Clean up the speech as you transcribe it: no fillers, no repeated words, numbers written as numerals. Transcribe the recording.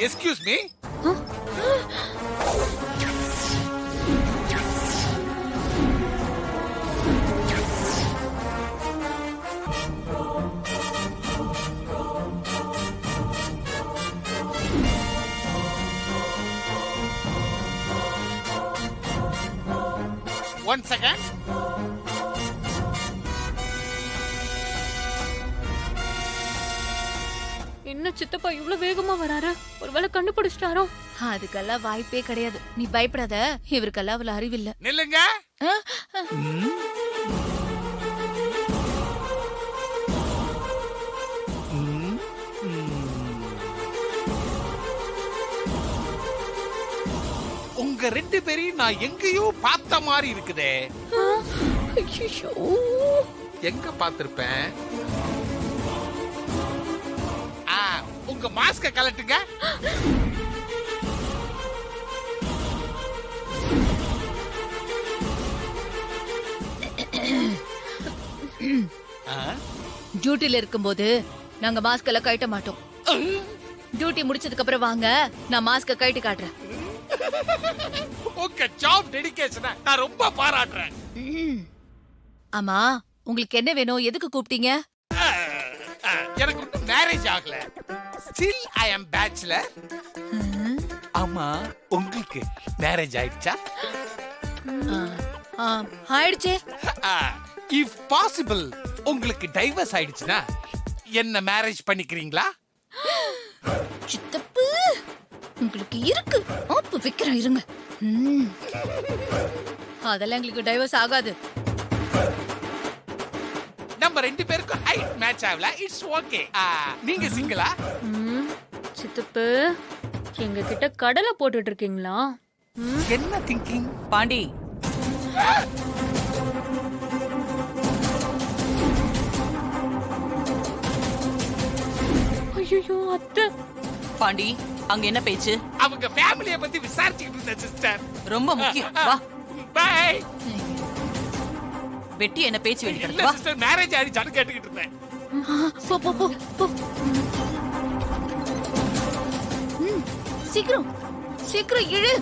Excuse me. One second. என்ன சித்தப்பா இவ்ளோ வேகமா வராரு? ஒருவேளை கண்டுபிடிச்சிட்டாரோ? அதுக்கெல்லாம் வாய்ப்பே கிடையாது. நீ பயப்படாத. இவருக்கெல்லாம் அவ்வளவு அறிவில்ல. நில்லுங்க. உங்க ரெண்டு பேரையும் நான் எங்கேயோ பார்த்த மாதிரி இருக்குதே. ஐயோ, எங்க பார்த்திருப்பேன்? உங்க மாஸ்க கலட்டுங்க. டியூட்டில இருக்கும்போது நாங்க மாஸ்க் எல்லாம் கழட்ட மாட்டோம். டியூட்டி முடிச்சதுக்கு அப்புறம் வாங்க, நான் மாஸ்க கழட்டி காட்டுறேன். உங்க ஜாப் டெடிகேஷனை நான் ரொம்ப பாராட்டுறேன். ஆமா, உங்களுக்கு என்ன வேணும்? எதுக்கு கூப்பிட்டீங்க? எனக்கு இன்னும் மேரேஜ் ஆகல. Still I am bachelor. ஆமா, உங்களுக்கு மேரேஜ் ஆயிடுச்சா? ஆயிடுச்சே. If possible உங்களுக்கு டைவர்ஸ் ஆயிடுச்சுனா என்ன மேரேஜ் பண்ணிக்கிறீங்களா? சித்தப்பு, உங்களுக்கு இருக்கு. ஆப்பு வைக்கிறேன், இருங்க. அதெல்லாம் எங்களுக்கு டைவர்ஸ் ஆகாது. நம்ம ரெண்டு பேருக்கும் ஹைட் மேட்ச் ஆகல. It's okay. நீங்க சிங்கிளா? சித்தப்பு, எங்க கிட்ட கடலை போட்டுட்டு இருக்கீங்களா? என்ன திங்கிங்? பாண்டி, ஐயோ அத்தை. பாண்டி, அங்க என்ன பேச்சு? அவங்க ஃபேமிலியை பத்தி விசாரிச்சுக்கிட்டு இருந்தேன் சிஸ்டர். ரொம்ப முக்கியம். வா, பை. வெட்டி என்ன பேச்சு இல்ல வெளிக்கிறது? வா. சிஸ்டர், மேரேஜ் ஆயிடுச்சான்னு கேட்டுக்கிட்டு இருந்தேன். போ போ போ போ. சீக்கிரம் சீக்கிரம் இழு.